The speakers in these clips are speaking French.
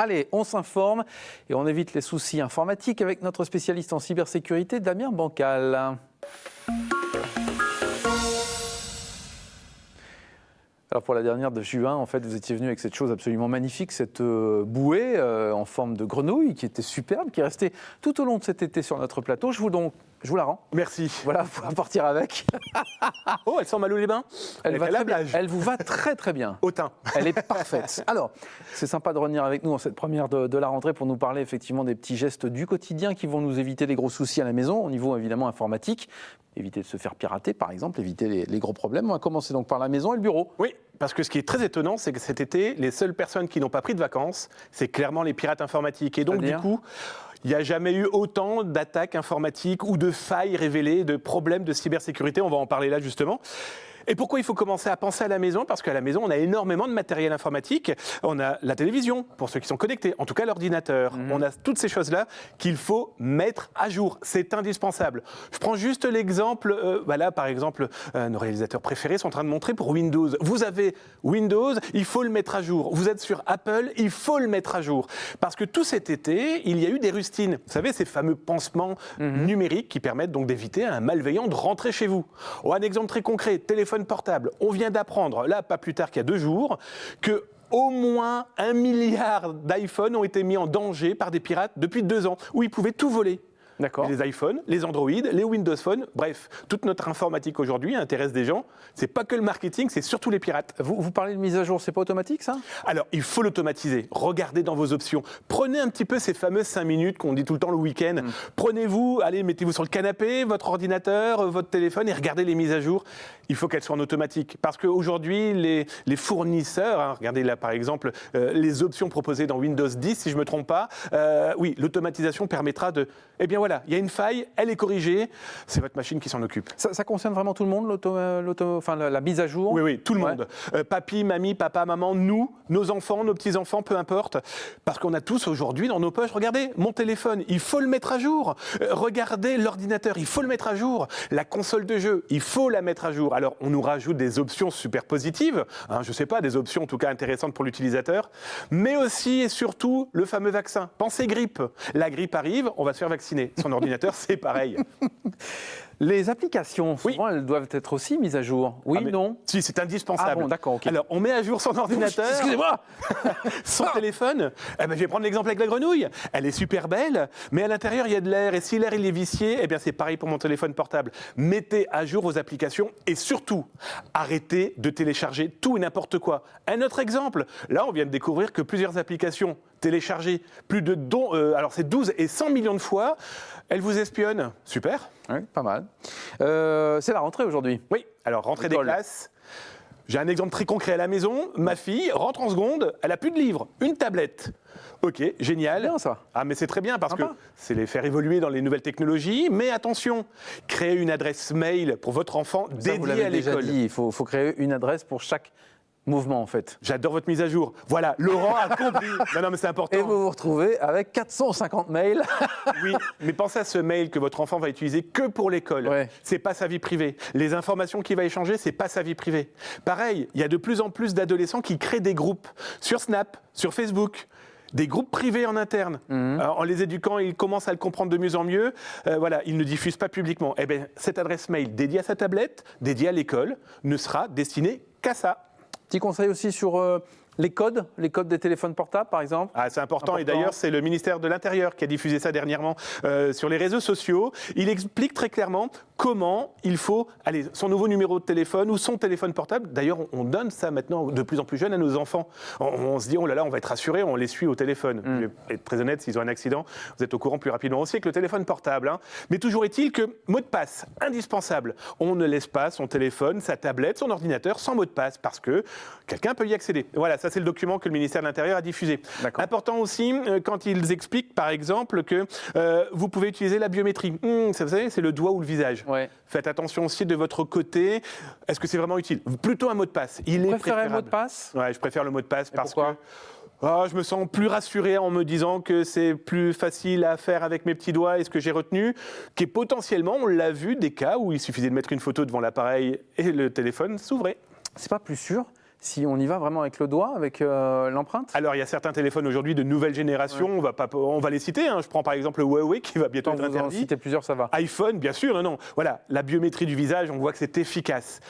Allez, on s'informe et on évite les soucis informatiques avec notre spécialiste en cybersécurité, Damien Bancal. Alors pour la dernière de juin, en fait, vous étiez venu avec cette chose absolument magnifique, cette bouée en forme de grenouille qui était superbe, qui est restée tout au long de cet été sur notre plateau. Je vous la rends. Merci. Voilà, vous pourrez partir avec. Oh, elle sent mal aux les bains. Elle vous va très très bien. Au teint. Elle est parfaite. Alors, c'est sympa de revenir avec nous en cette première de la rentrée pour nous parler effectivement des petits gestes du quotidien qui vont nous éviter les gros soucis à la maison, au niveau évidemment informatique. Éviter de se faire pirater, par exemple, éviter les gros problèmes. On va commencer donc par la maison et le bureau. Oui, parce que ce qui est très étonnant, c'est que cet été, les seules personnes qui n'ont pas pris de vacances, c'est clairement les pirates informatiques. Et donc, du coup, il n'y a jamais eu autant d'attaques informatiques ou de failles révélées, de problèmes de cybersécurité. On va en parler là, justement. Et pourquoi il faut commencer à penser à la maison? Parce qu'à la maison, on a énormément de matériel informatique. On a la télévision, pour ceux qui sont connectés, en tout cas l'ordinateur. On a toutes ces choses-là qu'il faut mettre à jour. C'est indispensable. Je prends juste l'exemple, là par exemple, nos réalisateurs préférés sont en train de montrer pour Windows. Vous avez Windows, il faut le mettre à jour. Vous êtes sur Apple, il faut le mettre à jour. Parce que tout cet été, il y a eu des rustines. Vous savez, ces fameux pansements numériques qui permettent donc d'éviter à un malveillant de rentrer chez vous. Un exemple très concret, téléphone portable. On vient d'apprendre, là, pas plus tard qu'il y a 2 jours, que au moins 1 milliard d'iPhones ont été mis en danger par des pirates depuis 2 ans, où ils pouvaient tout voler. D'accord. Les iPhones, les Android, les Windows Phone, bref, toute notre informatique aujourd'hui intéresse des gens. C'est pas que le marketing, c'est surtout les pirates. Vous parlez de mise à jour, c'est pas automatique ça? Alors, il faut l'automatiser. Regardez dans vos options. Prenez un petit peu ces fameuses 5 minutes qu'on dit tout le temps le week-end. Prenez-vous, allez, mettez-vous sur le canapé, votre ordinateur, votre téléphone et regardez les mises à jour. Il faut qu'elles soient en automatique. Parce qu'aujourd'hui, les fournisseurs, regardez là par exemple, les options proposées dans Windows 10, si je ne me trompe pas, oui, l'automatisation permettra de... Eh bien voilà, il y a une faille, elle est corrigée, c'est votre machine qui s'en occupe. Ça concerne vraiment tout le monde, la mise à jour? Oui, tout le monde. Papy, mamie, papa, maman, nous, nos enfants, nos petits-enfants, peu importe. Parce qu'on a tous aujourd'hui dans nos poches, regardez, mon téléphone, il faut le mettre à jour. Regardez l'ordinateur, il faut le mettre à jour. La console de jeu, il faut la mettre à jour. Alors, on nous rajoute des options super positives, je ne sais pas, des options en tout cas intéressantes pour l'utilisateur, mais aussi et surtout le fameux vaccin. Pensez grippe. La grippe arrive, on va se faire vacciner. Son ordinateur, c'est pareil. Les applications, souvent, elles doivent être aussi mises à jour. Oui, non? Si, c'est indispensable. Ah bon, d'accord, ok. Alors, on met à jour son ordinateur. Excusez-moi. Son téléphone. Je vais prendre l'exemple avec la grenouille. Elle est super belle, mais à l'intérieur, il y a de l'air. Et si l'air, il est vicié, c'est pareil pour mon téléphone portable. Mettez à jour vos applications et surtout, arrêtez de télécharger tout et n'importe quoi. Un autre exemple. Là, on vient de découvrir que plusieurs applications téléchargées, alors c'est 12 et 100 millions de fois, elles vous espionnent. Super. Oui, pas mal. C'est la rentrée aujourd'hui. Oui, alors rentrée des classes. J'ai un exemple très concret à la maison. Ma fille rentre en seconde, elle n'a plus de livres, une tablette. Ok, génial. C'est bien ça. Mais c'est très bien parce que c'est les faire évoluer dans les nouvelles technologies. Mais attention, créez une adresse mail pour votre enfant dédiée à l'école. Il faut créer une adresse pour chaque mouvement en fait. J'adore votre mise à jour. Voilà, Laurent a compris. Non, mais c'est important. Et vous vous retrouvez avec 450 mails. Oui, mais pensez à ce mail que votre enfant va utiliser que pour l'école. Ouais. C'est pas sa vie privée. Les informations qu'il va échanger, c'est pas sa vie privée. Pareil, il y a de plus en plus d'adolescents qui créent des groupes sur Snap, sur Facebook. Des groupes privés en interne. En les éduquant, ils commencent à le comprendre de mieux en mieux. Ils ne diffusent pas publiquement. Cette adresse mail dédiée à sa tablette, dédiée à l'école, ne sera destinée qu'à ça. Petit conseil aussi sur les codes des téléphones portables, par exemple. C'est important. Et d'ailleurs, c'est le ministère de l'Intérieur qui a diffusé ça dernièrement sur les réseaux sociaux. Il explique très clairement comment il faut, son nouveau numéro de téléphone ou son téléphone portable. D'ailleurs, on donne ça maintenant de plus en plus jeune à nos enfants. On se dit, oh là là, on va être rassuré, on les suit au téléphone. Je vais être très honnête, s'ils ont un accident, vous êtes au courant plus rapidement aussi avec le téléphone portable. Mais toujours est-il que mot de passe, indispensable. On ne laisse pas son téléphone, sa tablette, son ordinateur sans mot de passe parce que quelqu'un peut y accéder. Voilà, ça c'est le document que le ministère de l'Intérieur a diffusé. Important aussi, quand ils expliquent par exemple que vous pouvez utiliser la biométrie. Vous savez, c'est le doigt ou le visage. Ouais. Faites attention aussi de votre côté. Est-ce que c'est vraiment utile? Plutôt un mot de passe. Vous préférez le mot de passe? Ouais, je préfère le mot de passe parce que je me sens plus rassuré en me disant que c'est plus facile à faire avec mes petits doigts et ce que j'ai retenu, qui est potentiellement, on l'a vu, des cas où il suffisait de mettre une photo devant l'appareil et le téléphone s'ouvrait. C'est pas plus sûr si on y va vraiment avec le doigt, avec l'empreinte? Alors, il y a certains téléphones aujourd'hui de nouvelle génération, on va les citer. Hein. Je prends par exemple le Huawei qui va bientôt être Quand vous en interdit. citez plusieurs, ça va. iPhone, bien sûr, non. Voilà, la biométrie du visage, on voit que c'est efficace.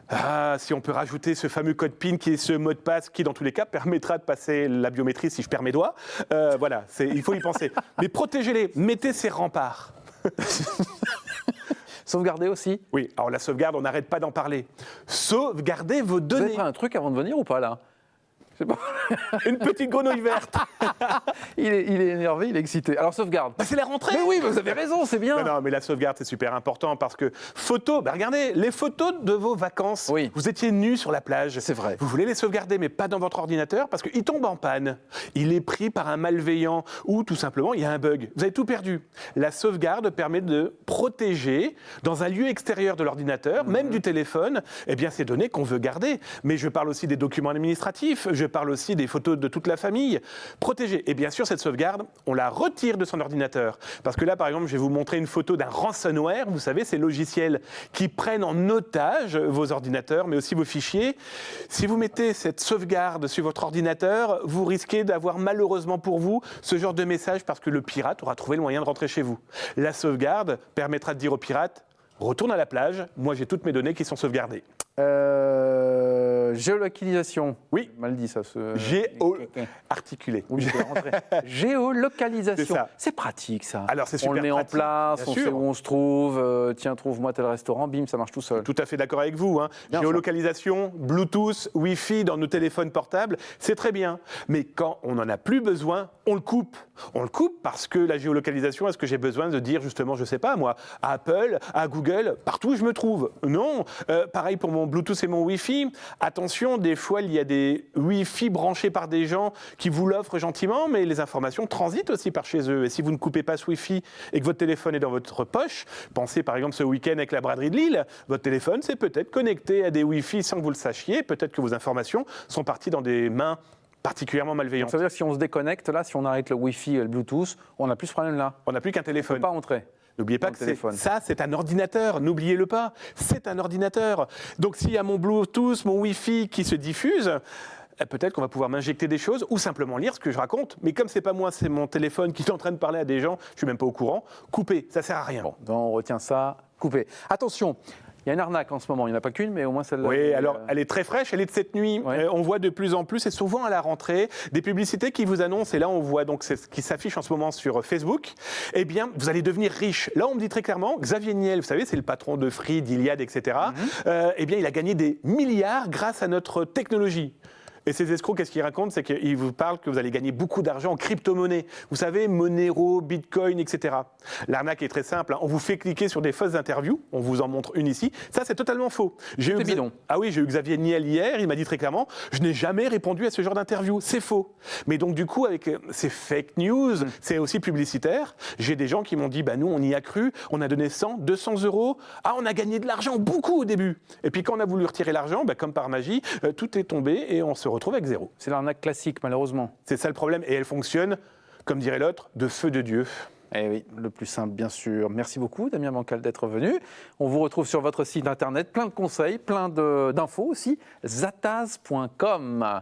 Ah, si on peut rajouter ce fameux code PIN qui est ce mot de passe qui, dans tous les cas, permettra de passer la biométrie si je perds mes doigts. Voilà, il faut y penser. Mais protégez-les, mettez ces remparts. Sauvegarder aussi? Oui, alors la sauvegarde, on n'arrête pas d'en parler. Sauvegardez vos Vous données. avez pris un truc avant de venir ou pas, là? Je sais pas. Une petite grenouille verte. Il est énervé, il est excité. Alors, sauvegarde. Bah, c'est la rentrée. Mais oui, vous avez raison, c'est bien. Non, mais la sauvegarde, c'est super important parce que photos, regardez, les photos de vos vacances, Oui. vous étiez nus sur la plage. C'est vrai. Vous voulez les sauvegarder, mais pas dans votre ordinateur parce qu'il tombe en panne. Il est pris par un malveillant ou tout simplement, il y a un bug. Vous avez tout perdu. La sauvegarde permet de protéger dans un lieu extérieur de l'ordinateur, même du téléphone, eh bien, ces données qu'on veut garder. Mais je parle aussi des documents administratifs, je parle aussi des photos de toute la famille. Protéger. Et bien sûr, cette sauvegarde, on la retire de son ordinateur. Parce que là, par exemple, je vais vous montrer une photo d'un ransomware. Vous savez, ces logiciels qui prennent en otage vos ordinateurs, mais aussi vos fichiers. Si vous mettez cette sauvegarde sur votre ordinateur, vous risquez d'avoir malheureusement pour vous ce genre de message parce que le pirate aura trouvé le moyen de rentrer chez vous. La sauvegarde permettra de dire au pirate, retourne à la plage, moi j'ai toutes mes données qui sont sauvegardées. Géolocalisation. Oui. Mal dit ça. Articulé. Oui, je vais rentrer. Géolocalisation. C'est ça. C'est pratique, ça. Alors, c'est super on le met en pratique, place, bien on sûr. sait où on se trouve. Tiens, trouve-moi tel restaurant, bim, ça marche tout seul. Tout à fait d'accord avec vous. Hein. Bien Géolocalisation, Bluetooth, Wi-Fi dans nos téléphones portables, c'est très bien. Mais quand on n'en a plus besoin, on le coupe. On le coupe parce que la géolocalisation, est-ce que j'ai besoin de dire justement, je ne sais pas moi, à Apple, à Google, partout où je me trouve? Non. Pareil pour mon Bluetooth et mon Wi-Fi. Attention, des fois, il y a des Wi-Fi branchés par des gens qui vous l'offrent gentiment, mais les informations transitent aussi par chez eux. Et si vous ne coupez pas ce Wi-Fi et que votre téléphone est dans votre poche, pensez par exemple ce week-end avec la braderie de Lille, votre téléphone s'est peut-être connecté à des Wi-Fi sans que vous le sachiez. Peut-être que vos informations sont parties dans des mains particulièrement malveillantes. Donc, ça veut dire que si on se déconnecte, là, si on arrête le Wi-Fi et le Bluetooth, on n'a plus ce problème-là. On n'a plus qu'un On ne téléphone. peut pas entrer. N'oubliez pas Dans que le téléphone. c'est un ordinateur, n'oubliez-le pas, c'est un ordinateur. Donc s'il y a mon Bluetooth, mon Wi-Fi qui se diffuse, peut-être qu'on va pouvoir m'injecter des choses ou simplement lire ce que je raconte. Mais comme c'est pas moi, c'est mon téléphone qui est en train de parler à des gens, je suis même pas au courant, coupez, ça sert à rien. Bon, donc on retient ça, coupé. Attention, il y a une arnaque en ce moment, il n'y en a pas qu'une, mais au moins celle-là. Oui, alors elle est très fraîche, elle est de cette nuit. Ouais. On voit de plus en plus, et souvent à la rentrée, des publicités qui vous annoncent, et là on voit donc c'est ce qui s'affiche en ce moment sur Facebook, eh bien vous allez devenir riche. Là on me dit très clairement, Xavier Niel, vous savez, c'est le patron de Free, d'Iliade, etc. Eh bien il a gagné des milliards grâce à notre technologie. Et ces escrocs, qu'est-ce qu'ils racontent? C'est qu'ils vous parlent que vous allez gagner beaucoup d'argent en crypto-monnaie. Vous savez, Monero, Bitcoin, etc. L'arnaque est très simple. Hein. On vous fait cliquer sur des fausses interviews. On vous en montre une ici. Ça, c'est totalement faux. C'est bidon. Ah oui, j'ai eu Xavier Niel hier. Il m'a dit très clairement, je n'ai jamais répondu à ce genre d'interview. C'est faux. Mais donc, du coup, avec ces fake news, c'est aussi publicitaire. J'ai des gens qui m'ont dit, bah, nous, on y a cru. On a donné 100, 200 euros. Ah, on a gagné de l'argent, beaucoup au début. Et puis, quand on a voulu retirer l'argent, bah, comme par magie, tout est tombé et on se retrouve avec zéro. C'est l'arnaque classique, malheureusement. C'est ça le problème. Et elle fonctionne, comme dirait l'autre, de feu de Dieu. Eh oui, le plus simple, bien sûr. Merci beaucoup, Damien Bancal, d'être venu. On vous retrouve sur votre site internet, plein de conseils, plein d'infos aussi, zataz.com.